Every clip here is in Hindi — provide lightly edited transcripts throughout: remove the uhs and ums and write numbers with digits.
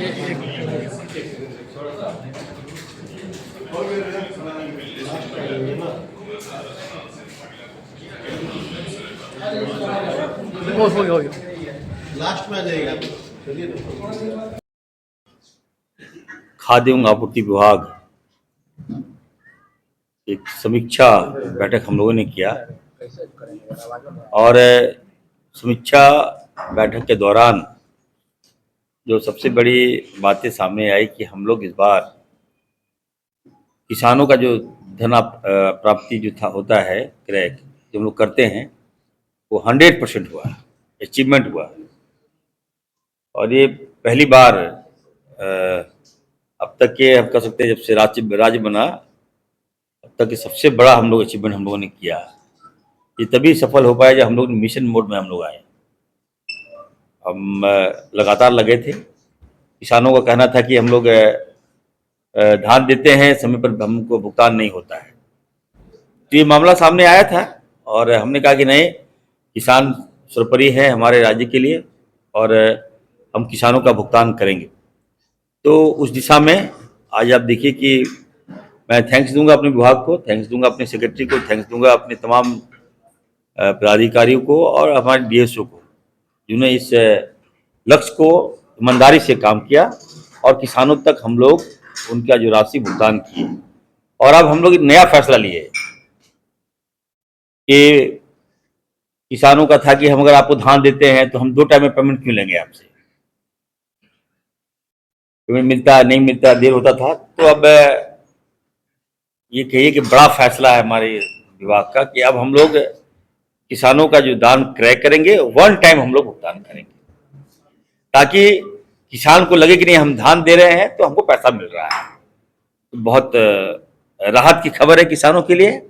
हो गया लास्ट में आ जाएगा। चलिए। खाद्य एवं आपूर्ति विभाग एक समीक्षा बैठक हम लोगों ने किया और समीक्षा बैठक के दौरान जो सबसे बड़ी बातें सामने आई कि हम लोग इस बार किसानों का जो धन प्राप्ति जो होता है क्रय जो हम लोग करते हैं वो 100% हुआ, अचीवमेंट हुआ। और ये पहली बार अब तक के हम कह सकते हैं जब से राज्य बना अब तक के सबसे बड़ा हम लोग अचीवमेंट हम लोगों ने किया। ये तभी सफल हो पाया जब हम लोग मिशन मोड में हम लोग आए। हम लगातार लगे थे। किसानों का कहना था कि हम लोग धान देते हैं, समय पर हमको भुगतान नहीं होता है। तो ये मामला सामने आया था और हमने कहा कि नहीं, किसान सर्वोपरि है हमारे राज्य के लिए और हम किसानों का भुगतान करेंगे। तो उस दिशा में आज आप देखिए कि मैं थैंक्स दूंगा अपने विभाग को, थैंक्स दूंगा अपने सेक्रेटरी को, थैंक्स दूंगा अपने तमाम पदाधिकारियों को और हमारे डीएसओ को, जिन्होंने इस लक्ष्य को ईमानदारी से काम किया और किसानों तक हम लोग उनका जो राशि भुगतान किए। और अब हम लोग एक नया फैसला लिए कि किसानों का था कि हम अगर आपको धान देते हैं तो हम 2 टाइम में पेमेंट क्यों लेंगे आपसे, पेमेंट मिलता नहीं मिलता देर होता था। तो अब ये कहिए कि बड़ा फैसला है हमारे विभाग का कि अब हम लोग किसानों का जो धान क्रय करेंगे 1 टाइम हम लोग भुगतान करेंगे, ताकि किसान को लगे कि नहीं हम धान दे रहे हैं तो हमको पैसा मिल रहा है। तो बहुत राहत की खबर है किसानों के लिए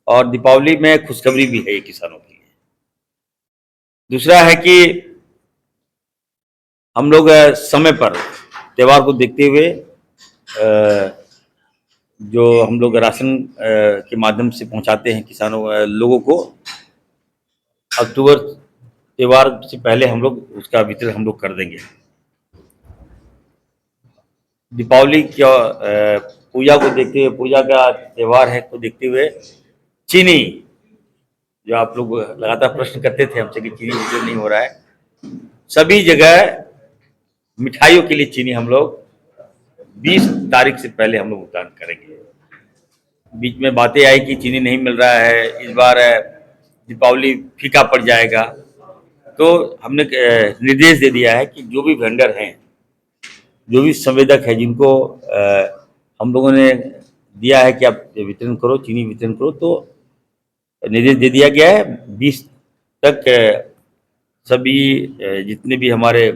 और दीपावली में खुशखबरी भी है ये किसानों के लिए। दूसरा है कि हम लोग समय पर त्यौहार को देखते हुए जो हम लोग राशन के माध्यम से पहुंचाते हैं किसानों लोगों को, अक्टूबर त्यौहार से पहले हम लोग उसका वितरण हम लोग कर देंगे। दीपावली क्या पूजा को देखते हुए, पूजा का त्यौहार है को देखते हुए चीनी, जो आप लोग लगातार प्रश्न करते थे हमसे कि चीनी वितरण नहीं हो रहा है, सभी जगह मिठाइयों के लिए चीनी हम लोग 20 तारीख से पहले हम लोग भुगतान करेंगे। बीच में बातें आई कि चीनी नहीं मिल रहा है, इस बार दीपावली फीका पड़ जाएगा। तो हमने निर्देश दे दिया है कि जो भी वेंडर हैं, जो भी संवेदक है, जिनको हम लोगों ने दिया है कि आप वितरण करो, चीनी वितरण करो, तो निर्देश दे दिया गया है 20 तक सभी जितने भी हमारे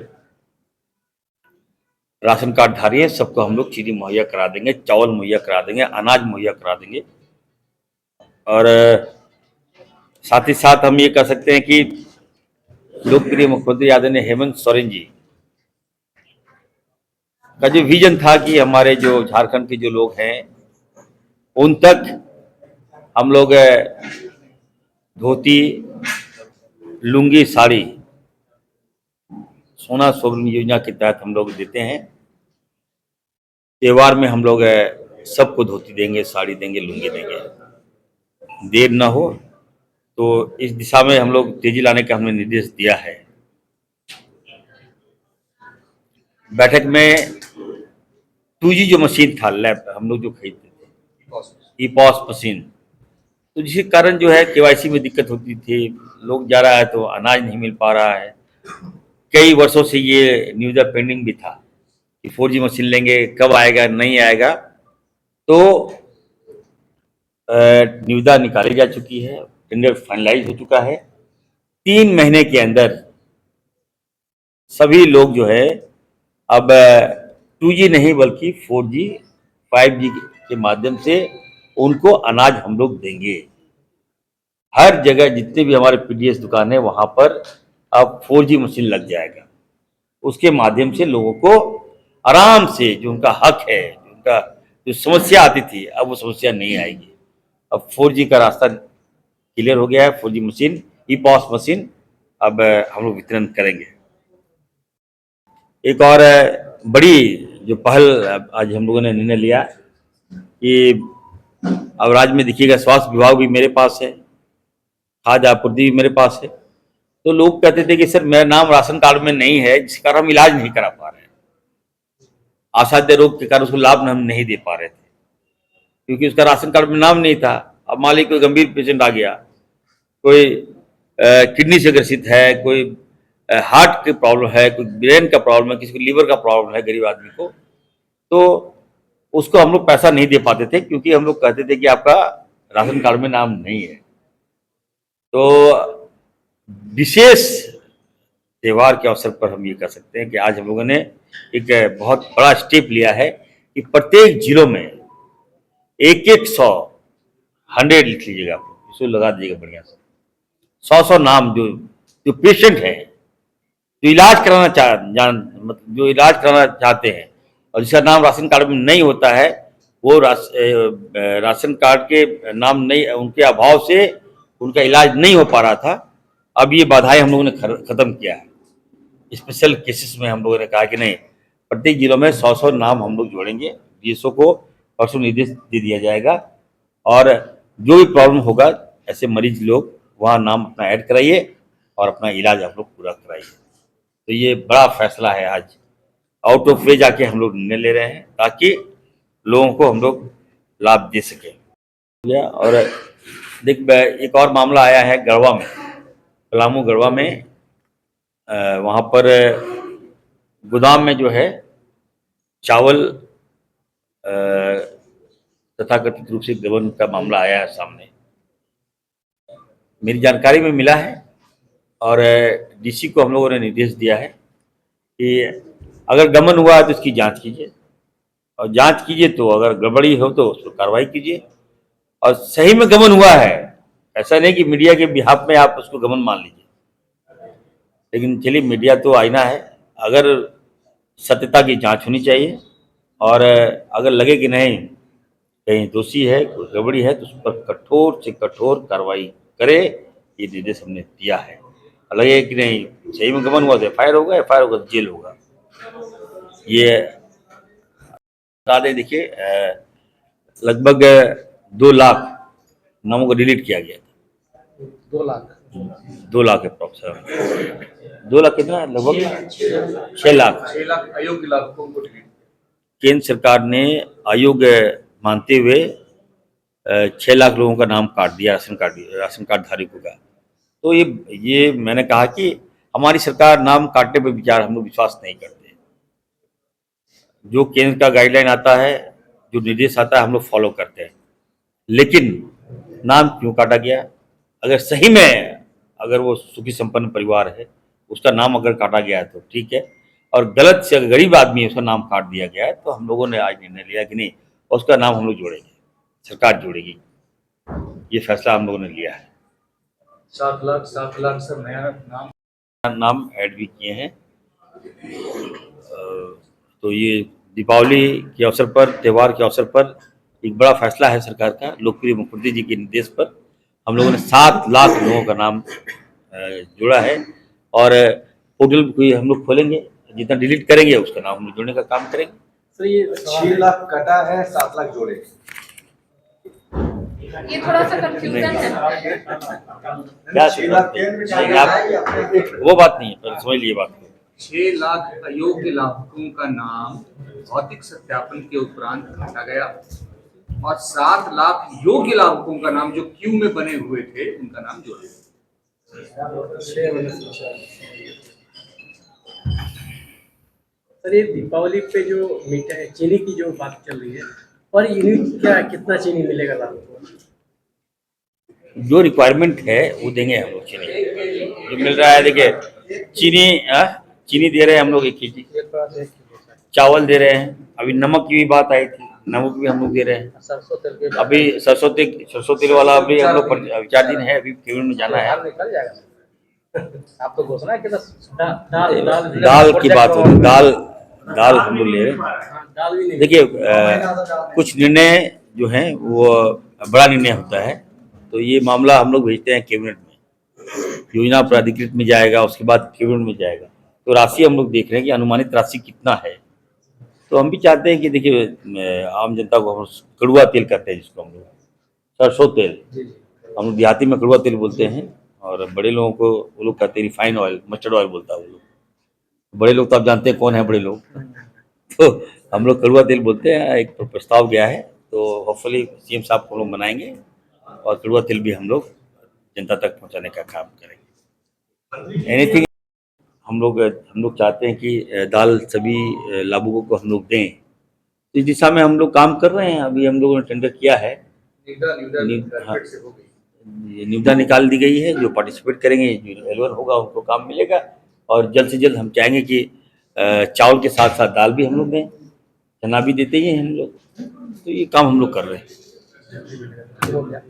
राशन कार्ड धारी है सबको हम लोग चीनी मुहैया करा देंगे, चावल मुहैया करा देंगे, अनाज मुहैया करा देंगे। और साथ ही साथ हम ये कह सकते हैं कि लोकप्रिय मुख्यमंत्री आदरणीय हेमंत सोरेन जी का जो विजन था कि हमारे जो झारखंड के जो लोग हैं उन तक हम लोग धोती, लुंगी, साड़ी सोना सोवरिन योजना के तहत हम लोग देते हैं। त्योहार में हम लोग सबको धोती देंगे, साड़ी देंगे, लुंगी देंगे। देर न हो तो इस दिशा में हम लोग तेजी लाने का हमने निर्देश दिया है। बैठक में 2G जो मशीन था लैब हम लोग जो खरीदते थे, ई-पॉस मशीन, तो जिसके कारण जो है केवाईसी में दिक्कत होती थी, लोग जा रहा है तो अनाज नहीं मिल पा रहा है। कई वर्षों से ये निविदा पेंडिंग भी था कि 4G मशीन लेंगे, कब आएगा नहीं आएगा। तो निविदा निकाली जा चुकी है, टेंडर फाइनलाइज हो चुका है। 3 महीने के अंदर सभी लोग जो है अब 2G नहीं बल्कि 4G 5G के माध्यम से उनको अनाज हम लोग देंगे। हर जगह जितने भी हमारे पीडीएस दुकान है वहां पर अब 4G मशीन लग जाएगा। उसके माध्यम से लोगों को आराम से जो उनका हक है, उनका जो समस्या आती थी, अब वो समस्या नहीं आएगी। अब 4G का रास्ता क्लियर हो गया है। 4G मशीन, ई-पॉस मशीन अब हम लोग वितरण करेंगे। एक और बड़ी जो पहल आज हम लोगों ने निर्णय लिया कि अब राज्य में देखिएगा स्वास्थ्य विभाग भी मेरे पास है, खाद्य आपूर्ति भी मेरे पास है। तो लोग कहते थे कि सर मेरा नाम राशन कार्ड में नहीं है, जिस कारण हम इलाज नहीं करा पा रहे हैं, असाध्य रोग के कारण उसको लाभ हम नहीं दे पा रहे थे क्योंकि उसका राशन कार्ड में नाम नहीं था। अब मान लीजिए कोई गंभीर पेशेंट आ गया, कोई किडनी से ग्रसित है, कोई हार्ट की प्रॉब्लम है, कोई ब्रेन का प्रॉब्लम है, किसी को लीवर का प्रॉब्लम है गरीब आदमी को, तो उसको हम लोग पैसा नहीं दे पाते थे क्योंकि हम लोग कहते थे कि आपका राशन कार्ड में नाम नहीं है। तो विशेष त्योहार के अवसर पर हम ये कह सकते हैं कि आज हम लोगों ने एक बहुत बड़ा स्टेप लिया है कि प्रत्येक जिलों में एक 100 लिख लीजिएगा, आप इसको लगा दीजिएगा बढ़िया से, 100 नाम जो पेशेंट हैं, जो इलाज मतलब जो इलाज कराना चाहते हैं और जिसका नाम राशन कार्ड में नहीं होता है, वो राशन कार्ड के नाम नहीं, उनके अभाव से उनका इलाज नहीं हो पा रहा था। अब ये बाधाएं हम लोगों ने खत्म किया है। स्पेशल केसेस में हम लोगों ने कहा कि नहीं, प्रत्येक जिलों में 100 नाम हम लोग जोड़ेंगे। डीएसओ को परसों निर्देश दे दिया जाएगा और जो भी प्रॉब्लम होगा ऐसे मरीज लोग वहाँ नाम अपना ऐड कराइए और अपना इलाज आप लोग पूरा कराइए। तो ये बड़ा फैसला है, आज आउट ऑफ वे जाके हम लोग निर्णय ले रहे हैं ताकि लोगों को हम लोग लाभ दे सकें। और देख, एक और मामला आया है गढ़वा में, पलामू गढ़वा में, वहाँ पर गोदाम में जो है चावल तथाकथित रूप से गबन का मामला आया है सामने, मेरी जानकारी में मिला है। और डीसी को हम लोगों ने निर्देश दिया है कि अगर गबन हुआ है तो इसकी जांच कीजिए, और जांच कीजिए तो अगर गड़बड़ी हो तो उस पर कार्रवाई कीजिए। और सही में गबन हुआ है, ऐसा नहीं कि मीडिया के बिहाफ में आप उसको गबन मान लीजिए, लेकिन चलिए मीडिया तो आईना है, अगर सत्यता की जांच होनी चाहिए और अगर लगे कि नहीं कहीं दोषी है, कोई गड़बड़ी है, तो उस पर कठोर से कठोर कार्रवाई करे, ये निर्देश हमने दिया है। लगे कि नहीं सही में गबन हुआ तो एफआईआर होगा, एफआईआर होगा तो जेल होगा। ये बता दें, देखिए लगभग 2 लाख नामों को डिलीट किया गया था। 2 लाख अप्रॉक्स 2 लाख कितना, लगभग 6 लाख अयोग्य लाभुकों को डिलीट। केंद्र सरकार ने अयोग्य मानते हुए 6 लाख लोगों का नाम काट दिया, राशन कार्ड धारकों का। तो ये मैंने कहा कि हमारी सरकार नाम काटने पर विचार हम लोग विश्वास नहीं करते। जो केंद्र का गाइडलाइन आता है, जो निर्देश आता है, हम लोग फॉलो करते हैं। लेकिन नाम क्यों काटा गया? अगर सही में अगर वो सुखी संपन्न परिवार है, उसका नाम अगर काटा गया है तो ठीक है, और गलत से अगर गरीब आदमी है उसका नाम काट दिया गया है, तो हम लोगों ने आज निर्णय लिया कि नहीं, उसका नाम हम लोग जोड़ेंगे, सरकार जोड़ेगी। ये फैसला हम लोगों ने लिया है। 7 लाख सर नया नाम ऐड भी किए हैं। तो ये दीपावली के अवसर पर, त्यौहार के अवसर पर एक बड़ा फैसला है सरकार का। लोकप्रिय मुख्यमंत्री जी के निर्देश पर हम लोगों ने 7 लाख लोगों का नाम जोड़ा है और पोर्टल भी हम लोग खोलेंगे, जितना डिलीट करेंगे उसका नाम हम लोग जोड़ने का काम करेंगे। सर ये 6 लाख कटा है, 7 लाख जोड़े, ये थोड़ा सा कंफ्यूजन है। क्या वो बात नहीं है, पर समझ लिए बात को। 6 लाख अयोग्य लाभुकों का नाम भौतिक सत्यापन के उपरांत काटा गया और 7 लाख योग्य लाभुकों का नाम जो क्यू में बने हुए थे उनका नाम जोड़ा। सर ये दीपावली पे जो मीठा चीनी की जो बात चल रही है, और यूनिट क्या कितना चीनी मिलेगा लाभ को? जो रिक्वायरमेंट है वो देंगे हम लोग। चीनी जो मिल रहा है, देखिए चीनी दे रहे हैं हम लोग 1 kg, चावल दे रहे हैं, अभी नमक की भी बात आई थी, नमक भी हम लोग दे रहे हैं। सरसों तेल के अभी सरसों तेल वाला अभी हम लोग 4 दिन है, अभी कैबिनेट में जाना है। निकल जाएगा। आप तो घोषणा की दाल की बात होती, दाल हम लोग ले रहे हैं। देखिए कुछ निर्णय जो है वो बड़ा निर्णय होता है, तो ये मामला हम लोग भेजते हैं कैबिनेट में, योजना प्राधिकृत में जाएगा, उसके बाद कैबिनेट में जाएगा। तो राशि हम लोग देख रहे हैं कि अनुमानित राशि कितना है, तो हम भी चाहते हैं कि देखिए आम जनता को हम कड़ुआ तेल कहते हैं जिसको हम लोग, सरसों तेल, जी जी हम लोग देहाती में कड़ुआ तेल बोलते हैं, और बड़े लोगों को वो लोग कहते हैं रिफाइन ऑयल, मस्टर्ड ऑयल बोलता है वो लोग। बड़े लोग तो आप जानते हैं कौन है बड़े लोग, तो हम लोग कड़ुआ तेल बोलते हैं। एक प्रस्ताव गया है, तो होपफुली सीएम साहब को हम लोग मनाएंगे और कड़ुआ तेल भी हम लोग जनता तक पहुंचाने का काम करेंगे। एनीथिंग हम लोग चाहते हैं कि दाल सभी लाभुकों को हम लोग दें, तो इस दिशा में हम लोग काम कर रहे हैं। अभी हम लोगों ने टेंडर किया है, निविदा निविदा हाँ। गड़बड़ से हो गई। ये निविदा निकाल दी गई है, जो पार्टिसिपेट करेंगे, जो एलवन होगा उनको काम मिलेगा। और जल्द से जल्द हम चाहेंगे कि चावल के साथ साथ दाल भी हम लोग दें, चना भी देते ही हैं हम लोग, तो ये काम हम लोग कर रहे हैं। हो गया।